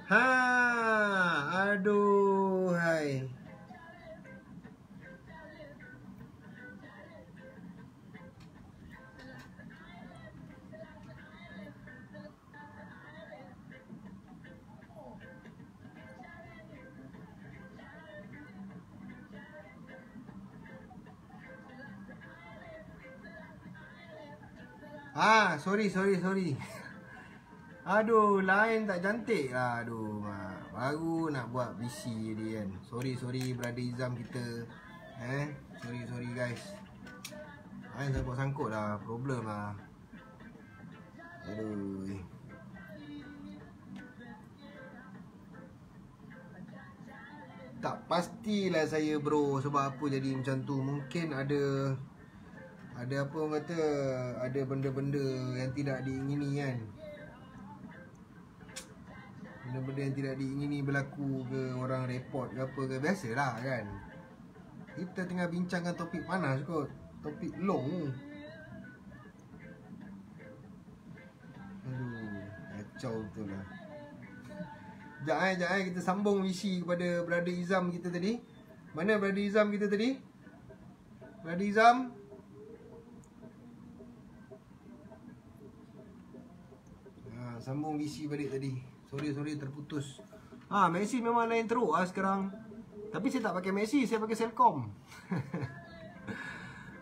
Ha, aduh, hai. Sorry. Aduh, lain tak cantik lah. Aduh, baru nak buat BC dia kan. Sorry brother Izam kita. Sorry guys. Lain sangkut lah, problem lah. Aduh. Tak pastilah saya bro, sebab apa jadi macam tu. Mungkin ada apa orang kata, ada benda-benda yang tidak diingini kan. Benda-benda yang tidak diingini berlaku ke, orang report ke apa ke, biasalah kan. Kita tengah bincangkan topik panas kot, topik long. Aduh, kacau betul lah. Sekejap kita sambung misi kepada brother Izam kita tadi. Mana brother Izam kita tadi? Brother Izam? Sambung misi balik tadi. Sorry terputus. Messi memang lain teruk lah sekarang. Tapi saya tak pakai Messi, saya pakai Selcom.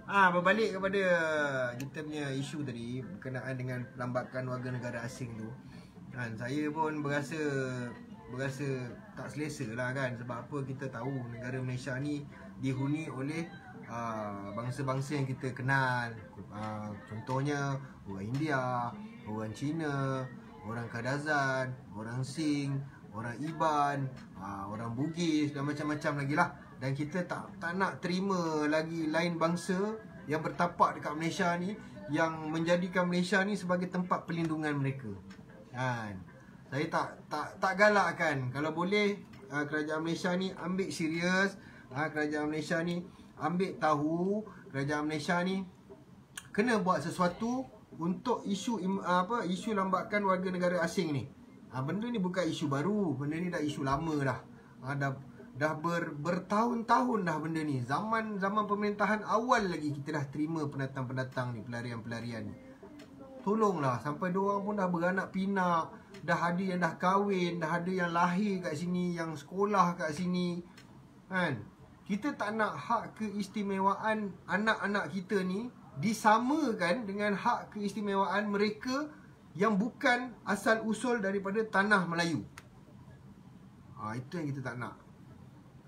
Berbalik kepada kita punya isu tadi berkenaan dengan pelambakan warga negara asing tu. Saya pun berasa tak selesa lah kan. Sebab apa, kita tahu negara Malaysia ni dihuni oleh bangsa-bangsa yang kita kenal. Contohnya orang India, orang Cina, orang Kadazan, orang Sing, orang Iban, orang Bugis dan macam-macam lagi lah. Dan kita tak nak terima lagi lain bangsa yang bertapak dekat Malaysia ni, yang menjadikan Malaysia ni sebagai tempat perlindungan mereka. Saya tak galakkan. Kalau boleh kerajaan Malaysia ni ambil serius. Kerajaan Malaysia ni ambil tahu. Kerajaan Malaysia ni kena buat sesuatu untuk isu lambakan warga negara asing ni. Benda ni bukan isu baru. Benda ni dah isu lama dah. Dah bertahun-tahun dah benda ni. Zaman pemerintahan awal lagi kita dah terima pendatang-pendatang ni, pelarian-pelarian ni. Tolonglah, sampai diorang pun dah beranak pinak, dah ada yang dah kahwin, dah ada yang lahir kat sini, yang sekolah kat sini kan. Kita tak nak hak keistimewaan anak-anak kita ni disamakan dengan hak keistimewaan mereka yang bukan asal usul daripada tanah Melayu. Itu yang kita tak nak.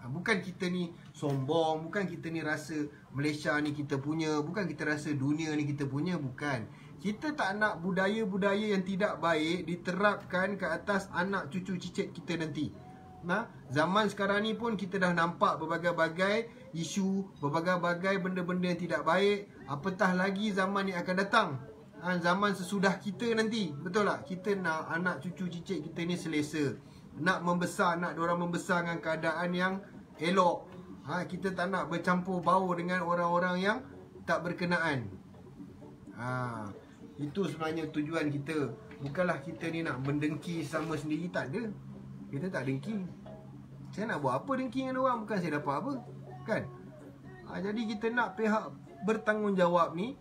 Bukan kita ni sombong, bukan kita ni rasa Malaysia ni kita punya, bukan kita rasa dunia ni kita punya, bukan. Kita tak nak budaya-budaya yang tidak baik diterapkan ke atas anak cucu cicit kita nanti. Zaman sekarang ni pun kita dah nampak berbagai-bagai isu, berbagai-bagai benda-benda yang tidak baik. Apatah lagi zaman yang akan datang, zaman sesudah kita nanti. Betul tak? Kita nak anak cucu cicit kita ni selesa, nak membesar, nak diorang membesar dengan keadaan yang elok. Kita tak nak bercampur baur dengan orang-orang yang tak berkenaan. Itu sebenarnya tujuan kita. Bukanlah kita ni nak mendengki sama sendiri, tak ada. Kita tak dengki. Saya nak buat apa dengki dengan orang? Bukan saya dapat apa, kan? Jadi kita nak pihak bertanggungjawab ni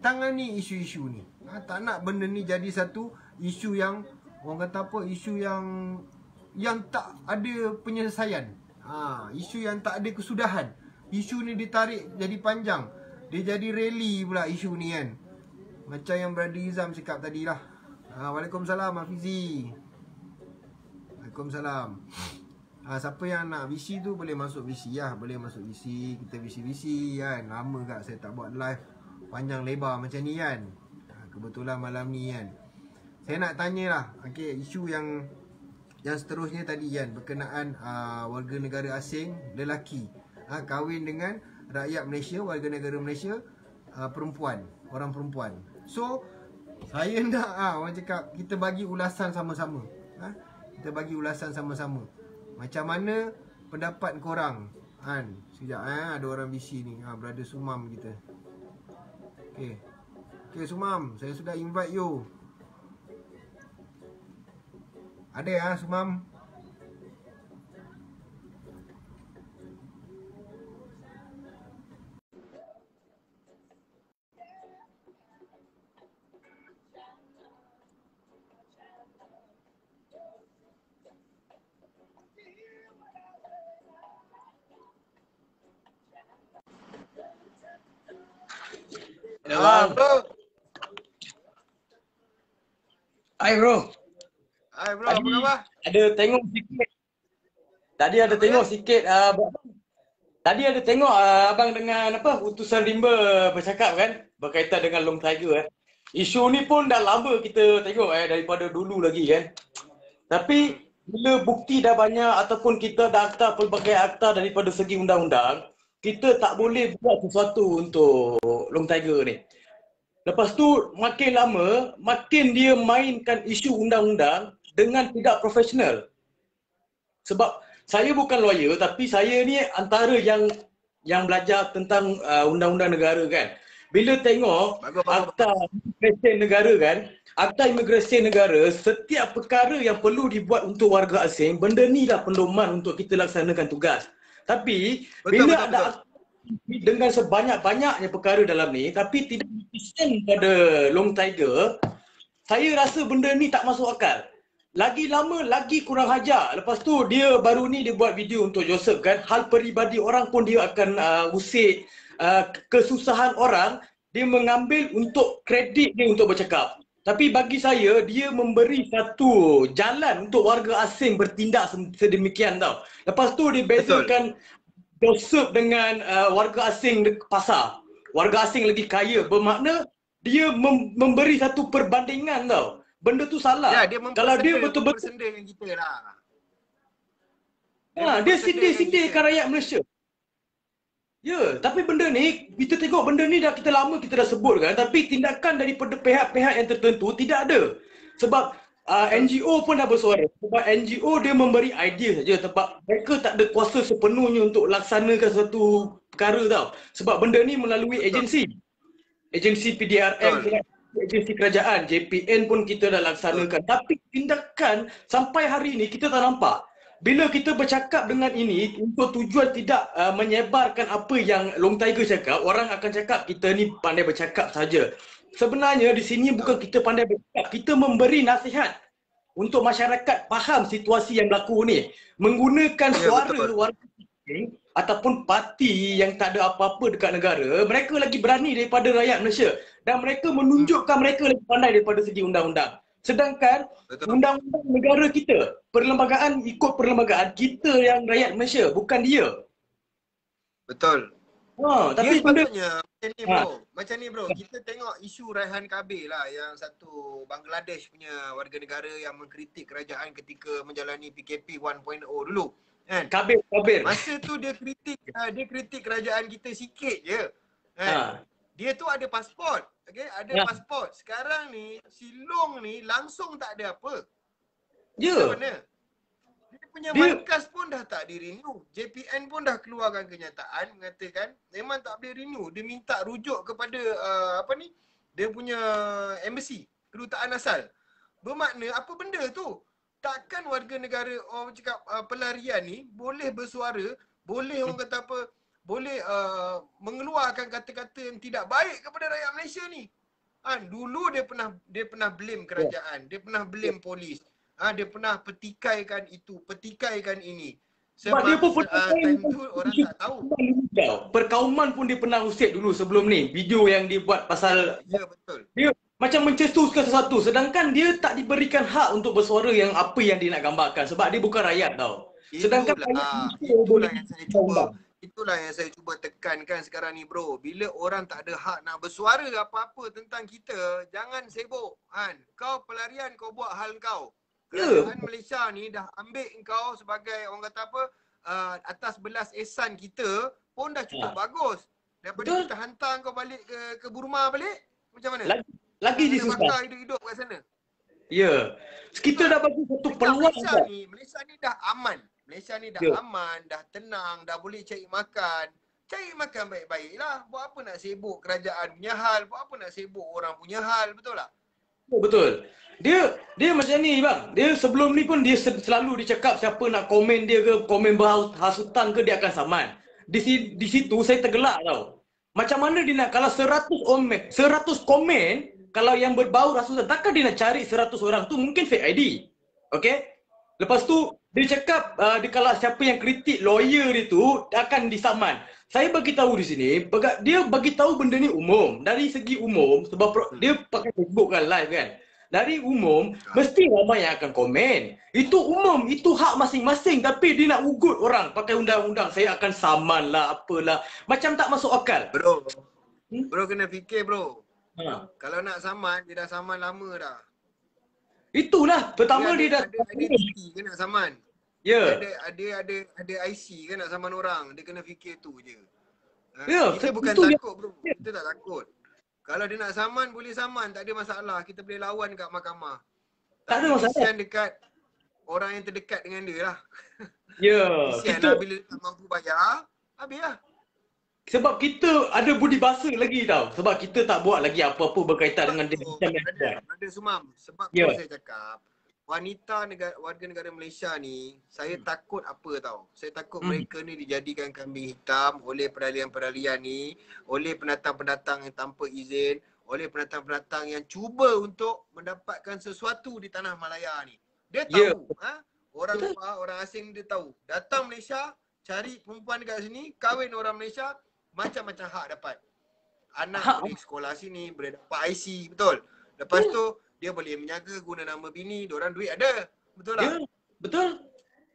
tangani isu-isu ni. Tak nak benda ni jadi satu isu yang, orang kata apa, isu yang tak ada penyelesaian. Isu yang tak ada kesudahan. Isu ni ditarik jadi panjang, dia jadi rally pula isu ni kan. Macam yang brother Izam cakap tadi lah. Waalaikumsalam Hafizi. Waalaikumsalam. Siapa yang nak VC tu boleh masuk VC lah. Boleh masuk VC. Kita VC kan. Lama kat saya tak buat live panjang lebar macam ni kan. Kebetulan malam ni kan. Saya nak tanya lah, isu yang seterusnya tadi kan, berkenaan warga negara asing lelaki kahwin dengan rakyat Malaysia, warga negara Malaysia, perempuan, orang perempuan. So saya nak orang cakap, kita bagi ulasan sama-sama. Kita bagi ulasan sama-sama. Macam mana pendapat korang? Sekejap ada orang BC ni, brother Sumam kita. Okay Sumam, saya sudah invite you. Ada ya, Sumam? Bro. Hai bro. Hai bro, apa khabar? Ada tengok sikit. Tadi ada Apa tengok dia? sikit tadi ada tengok abang dengan apa utusan rimba bercakap kan berkaitan dengan Long Tiger. Isu ni pun dah lama kita tengok daripada dulu lagi kan. Tapi bila bukti dah banyak ataupun kita dah akta pelbagai akta daripada segi undang-undang, kita tak boleh buat sesuatu untuk Long Tiger ni. Lepas tu makin lama, makin dia mainkan isu undang-undang dengan tidak profesional. Sebab saya bukan lawyer tapi saya ni antara yang belajar tentang undang-undang negara kan. Bila tengok akta imigresen negara kan, akta imigresen negara, setiap perkara yang perlu dibuat untuk warga asing, benda ni dah pendoman untuk kita laksanakan tugas. Tapi bila ada akta dengan sebanyak-banyaknya perkara dalam ni tapi tidak dipesan pada Long Tiger, saya rasa benda ni tak masuk akal. Lagi lama lagi kurang hajar. Lepas tu dia baru ni dia buat video untuk Joseph kan, hal peribadi orang pun dia akan usik kesusahan orang, dia mengambil untuk kredit dia untuk bercakap. Tapi bagi saya dia memberi satu jalan untuk warga asing bertindak sedemikian tau. Lepas tu dia bezakan Joseph dengan warga asing pasar. Warga asing lagi kaya. Bermakna dia memberi satu perbandingan tau. Benda tu salah. Ya, dia Kalau dia betul-betul mempersendakan kita lah. dia sindir-sindirkan rakyat Malaysia. Ya, tapi benda ni, kita tengok benda ni dah kita lama kita dah sebut kan, tapi tindakan daripada pihak-pihak yang tertentu tidak ada. Sebab NGO pun dah bersuara. Sebab NGO dia memberi idea saja, sebab mereka tak ada kuasa sepenuhnya untuk laksanakan satu perkara tau. Sebab benda ni melalui agensi. Agensi PDRM, agensi kerajaan, JPN pun kita dah laksanakan. Tapi tindakan sampai hari ni kita tak nampak. Bila kita bercakap dengan ini untuk tujuan tidak menyebarkan apa yang Long Tiger cakap, orang akan cakap kita ni pandai bercakap saja. Sebenarnya di sini bukan kita pandai bercakap, kita memberi nasihat untuk masyarakat faham situasi yang berlaku ni. Menggunakan suara warga asing ataupun parti yang tak ada apa-apa dekat negara, mereka lagi berani daripada rakyat Malaysia dan mereka menunjukkan mereka lagi pandai daripada segi undang-undang. Sedangkan undang-undang negara kita, perlembagaan ikut perlembagaan kita yang rakyat Malaysia, bukan dia. Betul. Tapi benda macam ni bro, kita tengok isu Raihan Kabir lah, yang satu Bangladesh punya warga negara yang mengkritik kerajaan ketika menjalani PKP 1.0 dulu. Kan? Kabir. Masa tu dia kritik kerajaan kita sikit je. Kan? Dia tu ada pasport. Okay? Ada pasport. Sekarang ni, si Long ni langsung tak ada apa. Ya. Mana? Dia punya markas pun dah tak di-renew. JPN pun dah keluarkan kenyataan mengatakan memang tak boleh renew. Dia minta rujuk kepada dia punya embassy, kedutaan asal. Bermakna apa benda tu? Takkan warga negara orang cakap pelarian ni boleh bersuara, boleh orang kata apa, boleh mengeluarkan kata-kata yang tidak baik kepada rakyat Malaysia ni. Dulu dia pernah blame kerajaan, dia pernah blame polis. Dia pernah petikaikan itu, petikaikan ini. Sebab dia pun time tu orang tak tahu. Perkauman pun dia pernah usik dulu sebelum ni. Video yang dia buat pasal betul. Dia macam mencetuskan sesuatu, sedangkan dia tak diberikan hak untuk bersuara yang apa yang dia nak gambarkan sebab dia bukan rakyat tau. Sedangkan itulah yang saya cuba tekankan sekarang ni bro. Bila orang tak ada hak nak bersuara apa-apa tentang kita, jangan sibuk. Kau pelarian, kau buat hal kau. Kerajaan Malaysia ni dah ambil kau sebagai orang kata apa, atas belas ehsan kita pun dah cukup bagus. Daripada kita hantar kau balik ke Burma balik, macam mana? Lagi disusah. Hidup kat sana. Ya. Kita dah bagi satu peluang. Malaysia ni dah aman. Malaysia ni dah aman, dah tenang, dah boleh cari makan. Cari makan baik-baik lah. Buat apa nak sibuk kerajaan punya hal, buat apa nak sibuk orang punya hal, betul tak? Betul. Dia macam ni bang. Dia sebelum ni pun dia selalu dicakap siapa nak komen dia ke, komen berhasutan ke, dia akan saman. Di situ saya tergelak tau. Macam mana dia nak, kalau 100 komen, kalau yang berbau hasutan, takkan dia nak cari 100 orang tu, mungkin fake ID. Okay? Lepas tu dia cakap dia kalau siapa yang kritik lawyer dia tu akan disaman. Saya bagi tahu di sini, dia bagi tahu benda ni umum. Dari segi umum, sebab dia pakai Facebook kan, live kan. Dari umum, mesti ramai yang akan komen. Itu umum, itu hak masing-masing. Tapi dia nak ugut orang pakai undang-undang. Saya akan saman lah, apalah. Macam tak masuk akal. Bro kena fikir bro. Ha. Kalau nak saman, dia dah saman lama dah. Itulah, pertama dia dah... Ada identiti ke nak saman? Ya. Ada IC ke nak saman orang? Dia kena fikir tu je. Ya, kita bukan takut bro. Kita tak takut. Kalau dia nak saman, boleh saman. Tak ada masalah. Kita boleh lawan kat mahkamah. Tak ada masalah. Kesian dekat orang yang terdekat dengan dia lah. Ya. Kesian lah bila tak mampu bayar. Habis lah. Sebab kita ada budi bahasa lagi tau. Sebab kita tak buat lagi apa-apa berkaitan dengan dia. Ada Sumam. Sebab tu saya cakap, warga negara Malaysia ni, saya takut apa tau. Saya takut mereka ni dijadikan kambing hitam oleh peralihan-peralihan ni, oleh pendatang-pendatang yang tanpa izin, oleh pendatang-pendatang yang cuba untuk mendapatkan sesuatu di tanah Malaya ni. Dia tahu, orang luar, orang asing dia tahu. Datang Malaysia, cari perempuan dekat sini, kahwin orang Malaysia, macam-macam hak dapat. Anak boleh sekolah sini, boleh dapat IC, betul. Lepas tu, dia boleh menjaga guna nama bini, diorang duit ada. Betul tak? Ya, betul.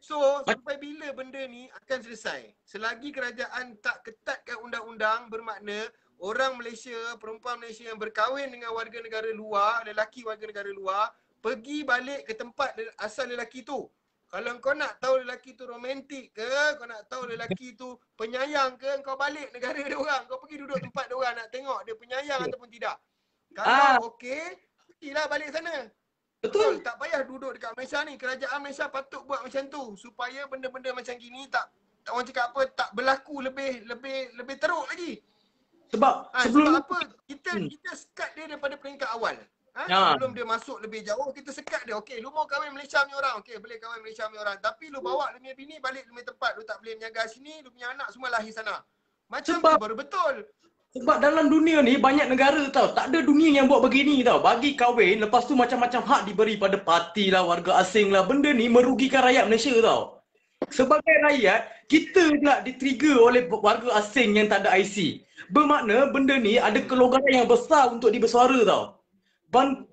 So, sampai bila benda ni akan selesai? Selagi kerajaan tak ketatkan undang-undang, bermakna orang Malaysia, perempuan Malaysia yang berkahwin dengan warga negara luar, lelaki warga negara luar, pergi balik ke tempat asal lelaki tu. Kalau kau nak tahu lelaki tu romantik ke, kau nak tahu lelaki tu penyayang ke, kau balik negara dia orang. Kau pergi duduk tempat dia orang nak tengok dia penyayang ataupun tidak. Kalau okey, pergilah balik sana. Betul. Tak payah duduk dekat Malaysia ni. Kerajaan Malaysia patut buat macam tu supaya benda-benda macam gini tak orang cakap apa, tak berlaku lebih teruk lagi. Sebab sebab apa? Kita sekat dia daripada peringkat awal. Sebelum dia masuk lebih jauh, kita sekat dia. Okey, lu mau kahwin Malaysia punya orang. Okey, boleh kahwin Malaysia punya orang. Tapi lu bawa lu punya bini balik lu punya tempat. Lu tak boleh menjaga sini, lu punya anak semua lahir sana. Macam tu baru betul. Sebab dalam dunia ni banyak negara tau. Tak ada dunia yang buat begini tau. Bagi kahwin, lepas tu macam-macam hak diberi pada parti lah, warga asing lah. Benda ni merugikan rakyat Malaysia tau. Sebagai rakyat, kita pula di-trigger oleh warga asing yang tak ada IC. Bermakna benda ni ada kelonggaran yang besar untuk dibersuara tau.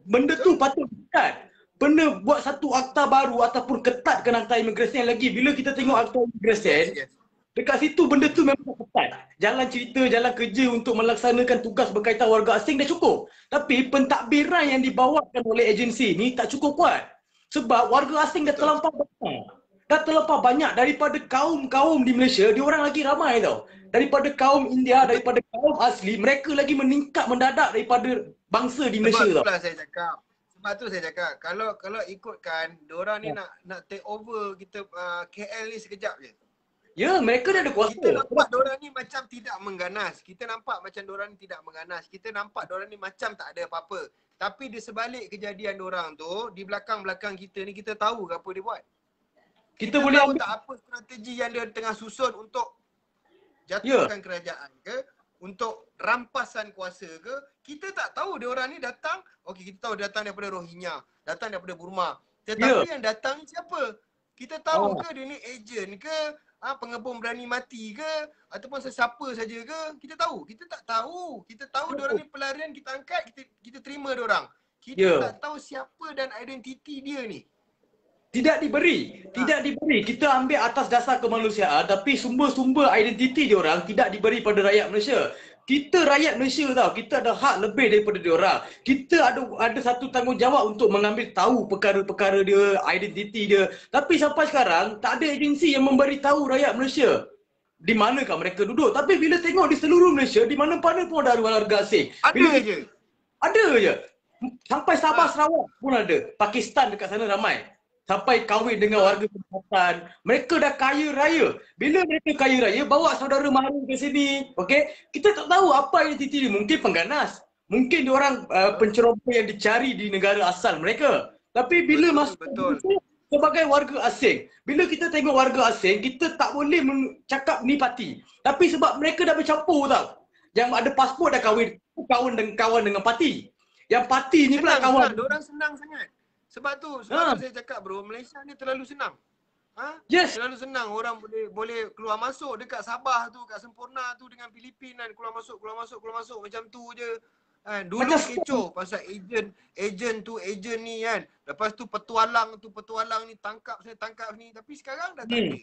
Benda tu patut ketat. Benda buat satu akta baru ataupun ketatkan akta imigresen lagi. Bila kita tengok akta imigresen, dekat situ benda tu memang ketat. Jalan cerita, jalan kerja untuk melaksanakan tugas berkaitan warga asing dah cukup. Tapi pentadbiran yang dibawakan oleh agensi ni tak cukup kuat. Sebab warga asing dah terlampau banyak. Dah terlampau banyak daripada kaum-kaum di Malaysia, diorang lagi ramai tau. Daripada kaum India, daripada kaum asli, mereka lagi meningkat mendadak daripada bangsa di Malaysia tau. Sebab tu saya cakap, kalau ikutkan, diorang ni nak take over kita KL ni sekejap je. Ya, mereka dah ada kuasa. Kita nampak diorang ni macam tidak mengganas. Kita nampak macam diorang ni tidak mengganas. Kita nampak diorang ni macam tak ada apa-apa. Tapi di sebalik kejadian diorang tu, di belakang-belakang kita ni, kita tahu ke apa dia buat. Kita boleh tahu tak apa strategi yang dia tengah susun untuk jatuhkan kerajaan ke, untuk rampasan kuasa ke. Kita tak tahu dia orang ni datang, okey kita tahu dia datang daripada Rohingya, datang daripada Burma. Tetapi yang datang ni siapa? Kita tahu ke dia ni ejen ke, pengebom berani mati ke, ataupun sesiapa saja ke? Kita tahu. Kita tak tahu. Kita tahu dia orang ni pelarian, kita angkat, kita terima dia orang. Kita tak tahu siapa dan identiti dia ni. Tidak diberi. Kita ambil atas dasar kemanusiaan, tapi sumber-sumber identiti diorang tidak diberi pada rakyat Malaysia. Kita rakyat Malaysia tau, kita ada hak lebih daripada diorang. Kita ada satu tanggungjawab untuk mengambil tahu perkara-perkara dia, identiti dia. Tapi sampai sekarang tak ada agensi yang memberi tahu rakyat Malaysia di manakah mereka duduk. Tapi bila tengok di seluruh Malaysia, di mana-mana pun ada warga asing. Ada je. Sampai Sabah, Sarawak pun ada. Pakistan dekat sana ramai. Sampai kahwin dengan warga tempatan. Mereka dah kaya raya. Bila mereka kaya raya, bawa saudara mara ke sini. Okey? Kita tak tahu apa identiti dia. Mungkin pengganas. Mungkin diorang penceroboh yang dicari di negara asal mereka. Tapi bila masuk sebagai warga asing, bila kita tengok warga asing, kita tak boleh cakap ni parti. Tapi sebab mereka dah bercampur tau. Yang ada pasport dah kawan dengan parti. Yang parti ni pula kawan. Diorang senang sangat. Sebab tu saya cakap bro, Malaysia ni terlalu senang. Yes. Terlalu senang. Orang boleh keluar masuk dekat Sabah tu, kat Sempurna tu dengan Filipin kan, keluar masuk macam tu je. Dulu kecoh pasal ejen ni kan. Lepas tu petualang ni tangkap ni, tapi sekarang dah tak ada.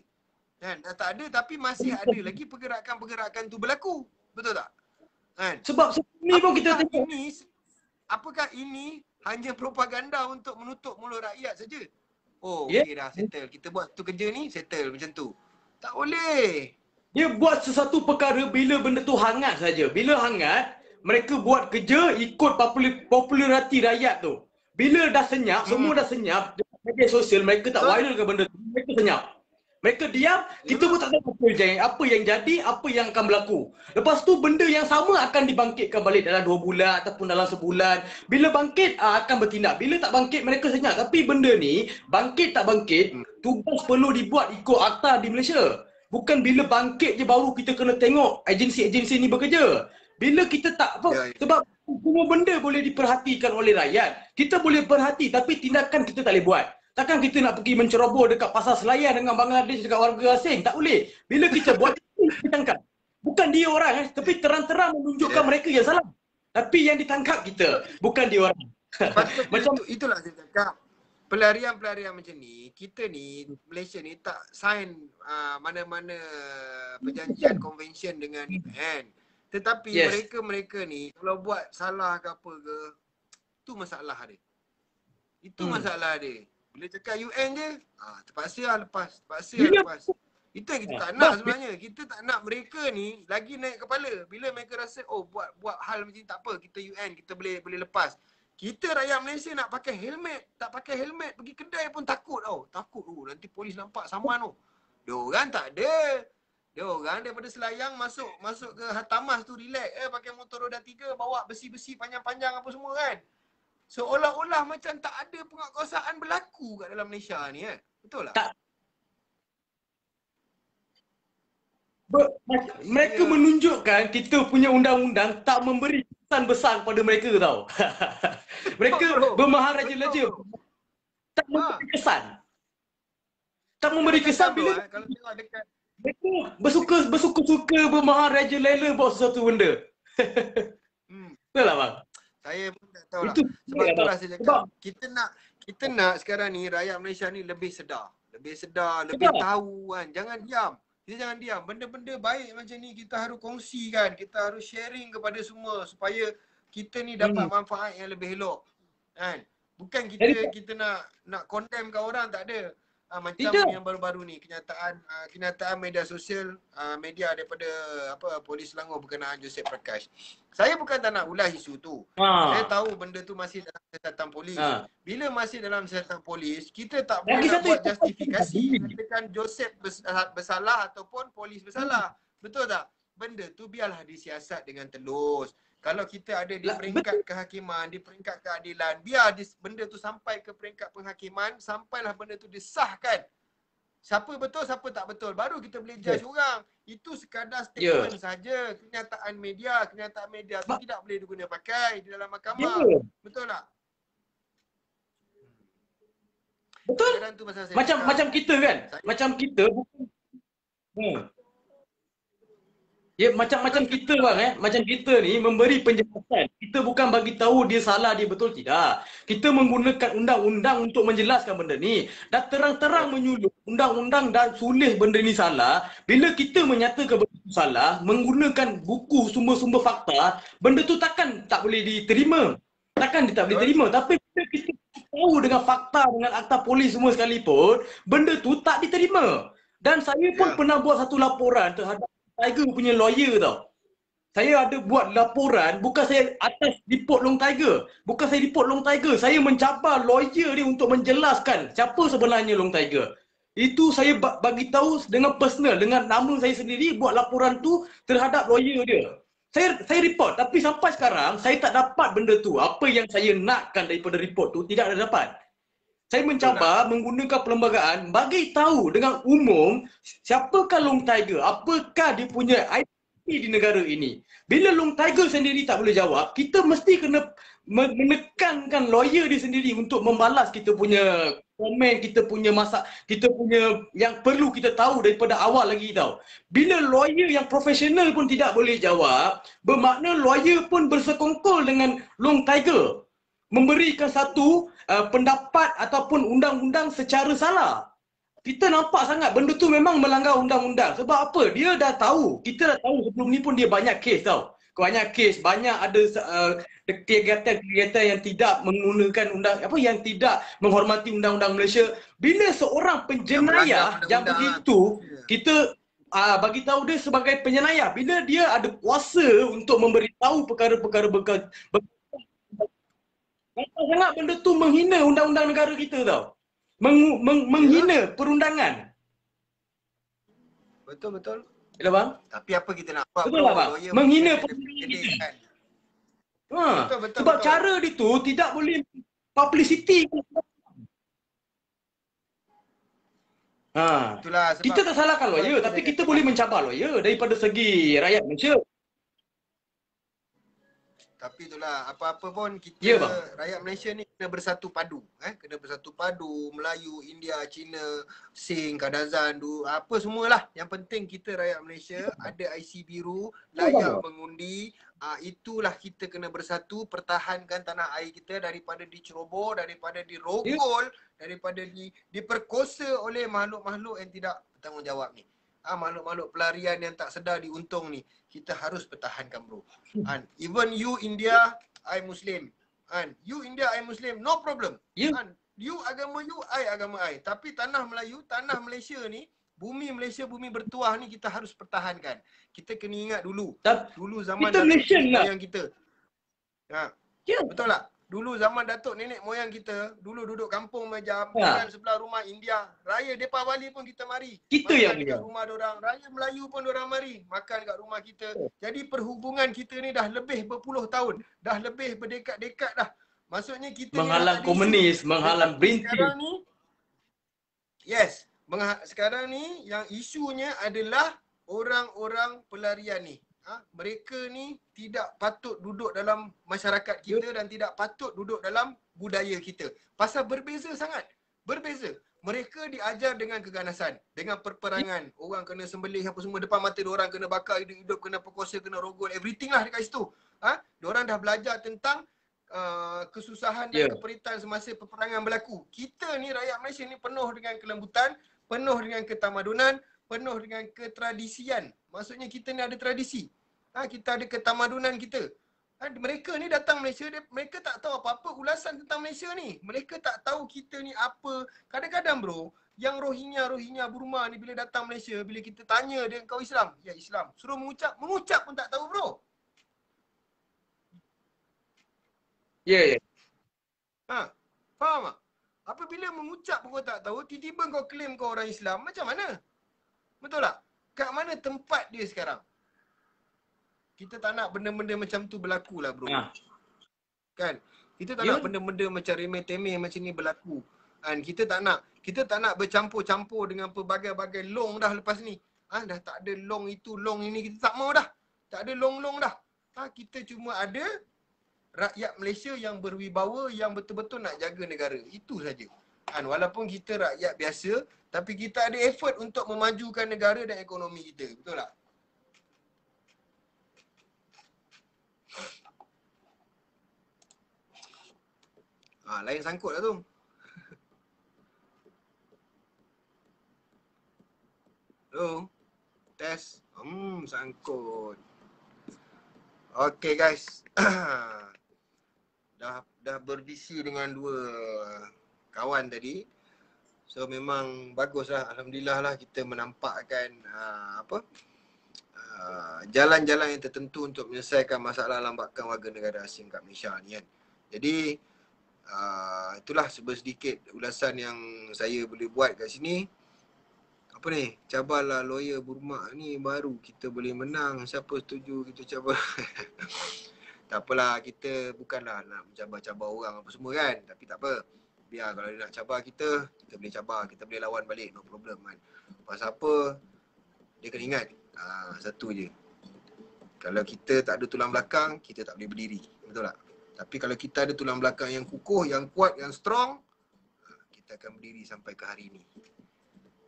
Kan? Dah tak ada, tapi masih ada lagi pergerakan tu berlaku. Betul tak? Kan? Sebab ni pun kita tengok apakah ini hanya propaganda untuk menutup mulut rakyat saja? Okey dah settle. Kita buat tu kerja ni settle macam tu. Tak boleh. Dia buat sesuatu perkara bila benda tu hangat saja. Bila hangat, mereka buat kerja ikut populariti rakyat tu. Bila dah senyap, semua dah senyap, media sosial mereka tak viralkan benda tu. Mereka senyap. Mereka diam, kita pun tak tahu apa yang jadi, apa yang akan berlaku. Lepas tu benda yang sama akan dibangkitkan balik dalam 2 bulan ataupun dalam sebulan. Bila bangkit, akan bertindak. Bila tak bangkit, mereka senyap. Tapi benda ni, bangkit tak bangkit, tugas perlu dibuat ikut akta di Malaysia. Bukan bila bangkit je baru kita kena tengok agensi-agensi ni bekerja. Bila kita tak sebab semua benda boleh diperhatikan oleh rakyat. Kita boleh perhati tapi tindakan kita tak boleh buat. Takkan kita nak pergi menceroboh dekat pasar Selayar dengan Bangladesh dekat warga asing? Tak boleh. Bila kita buat, kita tangkap. Bukan dia orang, tapi terang-terang menunjukkan mereka yang salah. Tapi yang ditangkap kita, bukan dia orang. Macam itulah saya cakap. Pelarian-pelarian macam ni, kita ni, Malaysia ni tak sign mana-mana perjanjian convention dengan UN. Tetapi mereka ni, kalau buat salah ke apa ke, tu masalah dia. Itu masalah dia. Bila cakap UN je, terpaksa lah lepas. Itu yang kita tak nak sebenarnya. Kita tak nak mereka ni lagi naik kepala. Bila mereka rasa, buat hal macam ni tak apa, kita UN, kita boleh lepas. Kita rakyat Malaysia nak pakai helmet, tak pakai helmet, pergi kedai pun takut tau. Takut nanti polis nampak saman tu. Diorang tak ada. Diorang daripada Selayang masuk ke Hatamas tu relax. Pakai motor roda 3, bawa besi-besi panjang-panjang apa semua kan. Seolah-olah macam tak ada penguatkuasaan berlaku kat dalam Malaysia ni Betul tak? Mereka menunjukkan kita punya undang-undang tak memberi kesan besar kepada mereka tau. Mereka bermaharaja-raja tak memberi kesan. Tak memberi kesan bila kalau tengok dekat mereka bersuka-suka bermaharaja-lela buat sesuatu benda. Betul tak bang? Saya pun tak tahu lah. Sebab itulah saya cakap, kita nak sekarang ni rakyat Malaysia ni lebih sedar, lebih tahu kan. Jangan diam. Kita jangan diam. Benda-benda baik macam ni kita harus kongsikan, kita harus sharing kepada semua supaya kita ni dapat manfaat yang lebih elok. Kan? Bukan kita nak condemnkan orang, tak ada. Macam yang baru-baru ni kenyataan media sosial, media daripada Polis Selangor berkenaan Joseph Prakash. Saya bukan tak nak ulas isu tu. Saya tahu benda tu masih dalam siasatan polis. Bila masih dalam siasatan polis, kita tak boleh nak buat justifikasi katakan Joseph bersalah ataupun polis bersalah. Betul tak? Benda tu biarlah disiasat dengan telus. Kalau kita ada di peringkat kehakiman, di peringkat keadilan, biar benda tu sampai ke peringkat penghakiman, sampailah benda tu disahkan. Siapa betul, siapa tak betul. Baru kita boleh judge orang. Itu sekadar statement saja. Kenyataan media tu tidak boleh diguna pakai di dalam mahkamah. Betul tak? Betul. Macam kita kan? Macam kita macam kita bang macam kita ni memberi penjelasan. Kita bukan bagi tahu dia salah, dia betul, tidak. Kita menggunakan undang-undang untuk menjelaskan benda ni. Dah terang-terang menyulut undang-undang dan tulis benda ni salah. Bila kita menyatakan benda tu salah, menggunakan buku sumber-sumber fakta, benda tu takkan tak boleh diterima. Takkan dia tak boleh terima. Tapi bila kita tahu dengan fakta, dengan akta polis semua sekalipun, benda tu tak diterima. Dan saya pun pernah buat satu laporan terhadap Tiger punya lawyer tau. Saya ada buat laporan, bukan saya atas report Long Tiger. Bukan saya report Long Tiger. Saya mencabar lawyer dia untuk menjelaskan siapa sebenarnya Long Tiger. Itu saya bagi tahu dengan personal, dengan nama saya sendiri buat laporan tu terhadap lawyer dia. Saya report, tapi sampai sekarang saya tak dapat benda tu. Apa yang saya nakkan daripada report tu tidak ada dapat. Saya mencabar menggunakan perlembagaan bagi tahu dengan umum siapakah Long Tiger, apakah dia punya IP di negara ini. Bila Long Tiger sendiri tak boleh jawab, kita mesti kena menekankan lawyer dia sendiri untuk membalas kita punya komen, kita punya kita punya yang perlu kita tahu daripada awal lagi tau. Bila lawyer yang profesional pun tidak boleh jawab, bermakna lawyer pun bersekongkol dengan Long Tiger memberikan satu pendapat ataupun undang-undang secara salah. Kita nampak sangat benda tu memang melanggar undang-undang. Sebab apa? Dia dah tahu. Kita dah tahu sebelum ni pun dia banyak kes tau. Banyak kes, banyak ada kegiatan-kegiatan yang tidak menggunakan yang tidak menghormati undang-undang Malaysia. Bila seorang penjenayah yang begitu, kita bagi tahu dia sebagai penjenayah. Bila dia ada kuasa untuk memberitahu perkara-perkara sangat benda tu menghina undang-undang negara kita tau. Menghina perundangan. Betul. Yalah bang? Tapi apa kita nak buat? Betul lah bang? Menghina perundangan kita. Kan? Betul. Sebab cara dia tu tidak boleh publicity. Itulah, sebab kita tak salahkan lawyer, tapi kita boleh mencabar lawyer daripada segi rakyat Malaysia. Tapi itulah, apa-apa pun kita rakyat Malaysia ni kena bersatu padu. Kena bersatu padu, Melayu, India, Cina, Sing, Kadazan, apa semualah. Yang penting kita rakyat Malaysia ada IC biru, layak mengundi. Itulah kita kena bersatu, pertahankan tanah air kita daripada diceroboh, daripada dirogol, daripada diperkosa oleh makhluk-makhluk yang tidak bertanggungjawab ni. Makhluk-makhluk pelarian yang tak sedar diuntung ni, kita harus pertahankan bro. Even you India, I Muslim. You India, I Muslim, no problem. You agama you, I agama I. Tapi tanah Melayu, tanah Malaysia ni, bumi Malaysia, bumi bertuah ni kita harus pertahankan. Kita kena ingat dulu. Dulu zaman Datuk nenek moyang kita. Betul tak? Dulu zaman Datuk nenek moyang kita, dulu duduk kampung macam sebelah rumah India. Raya Depa Wali pun kita mari. Kita makan yang dekat rumah dorang. Raya Melayu pun dorang mari makan kat rumah kita. Jadi perhubungan kita ni dah lebih berpuluh tahun. Dah lebih berdekat-dekat dah. Maksudnya kita menghalang komunis, menghalang berinti. Sekarang ni, sekarang ni yang isunya adalah orang-orang pelarian ni. Mereka ni tidak patut duduk dalam masyarakat kita dan tidak patut duduk dalam budaya kita. Pasal berbeza sangat. Berbeza. Mereka diajar dengan keganasan, dengan perperangan. Orang kena sembelih apa semua depan mata diorang, kena bakar hidup-hidup, kena perkosa, kena rogol, everything lah dekat situ. Diorang dah belajar tentang kesusahan dan keperitan semasa peperangan berlaku. Kita ni rakyat Malaysia ni penuh dengan kelembutan, penuh dengan ketamadunan, penuh dengan ketradisian. Maksudnya kita ni ada tradisi. Kita ada ketamadunan kita. Mereka ni datang Malaysia, mereka tak tahu apa-apa ulasan tentang Malaysia ni. Mereka tak tahu kita ni apa. Kadang-kadang bro, yang Rohingya Burma ni bila datang Malaysia, bila kita tanya dia, kau Islam? Ya Islam. Suruh mengucap pun tak tahu bro. Faham tak? Apabila mengucap pun kau tak tahu, tiba-tiba kau claim kau orang Islam, macam mana? Betul tak? Kat mana tempat dia sekarang? Kita tak nak benda-benda macam tu berlaku lah bro. Kan? Kita tak nak benda-benda macam remeh-temeh macam ni berlaku. Kita tak nak bercampur-campur dengan pelbagai-bagai long dah lepas ni. Dah tak ada long itu, long ini, kita tak mau dah. Tak ada long-long dah. Kita cuma ada rakyat Malaysia yang berwibawa, yang betul-betul nak jaga negara. Itu saja. Walaupun kita rakyat biasa, tapi kita ada effort untuk memajukan negara dan ekonomi kita. Betul tak? Lain sangkut lah tu. Hello. Test. Sangkut. Okay guys. dah berbisi dengan dua kawan tadi. So memang baguslah, alhamdulillah lah kita menampakkan jalan-jalan yang tertentu untuk menyelesaikan masalah lambakan warga negara asing kat Malaysia ni kan. Jadi itulah sedikit ulasan yang saya boleh buat kat sini. apa ni, cabarlah lawyer Burma ni baru kita boleh menang. Siapa setuju kita cabar? Tak apalah, kita bukanlah nak mencabar-cabar orang apa semua kan. Tapi tak apa. Biar kalau dia nak cabar kita boleh cabar. Kita boleh lawan balik, no problem kan. Pasal apa, dia kena ingat. Satu je. Kalau kita tak ada tulang belakang, kita tak boleh berdiri. Betul tak? Tapi kalau kita ada tulang belakang yang kukuh, yang kuat, yang strong, kita akan berdiri sampai ke hari ini.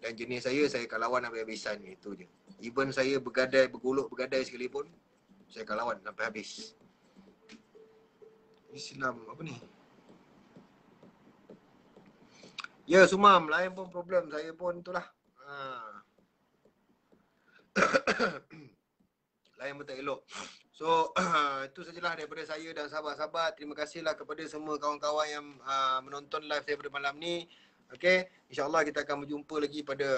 Dan jenis saya akan lawan habis-habisan. Itu je. Even saya bergadai, bergolok, bergadai sekalipun, saya akan lawan sampai habis. Islam apa ni? Ya, Sumam, lain pun problem. Saya pun itulah. Lain pun tak elok. So, itu sajalah daripada saya dan sahabat-sahabat. Terima kasihlah kepada semua kawan-kawan yang menonton live saya pada malam ni. Okay, insyaAllah kita akan berjumpa lagi pada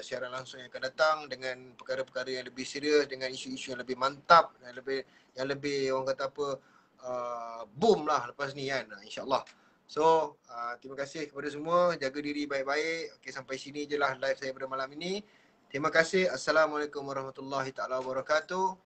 siaran langsung yang akan datang dengan perkara-perkara yang lebih serius, dengan isu-isu yang lebih mantap, yang lebih orang kata apa, boom lah lepas ni kan, insyaAllah. So, terima kasih kepada semua. Jaga diri baik-baik. Okay, sampai sini je lah live saya pada malam ini. Terima kasih. Assalamualaikum warahmatullahi taala wabarakatuh.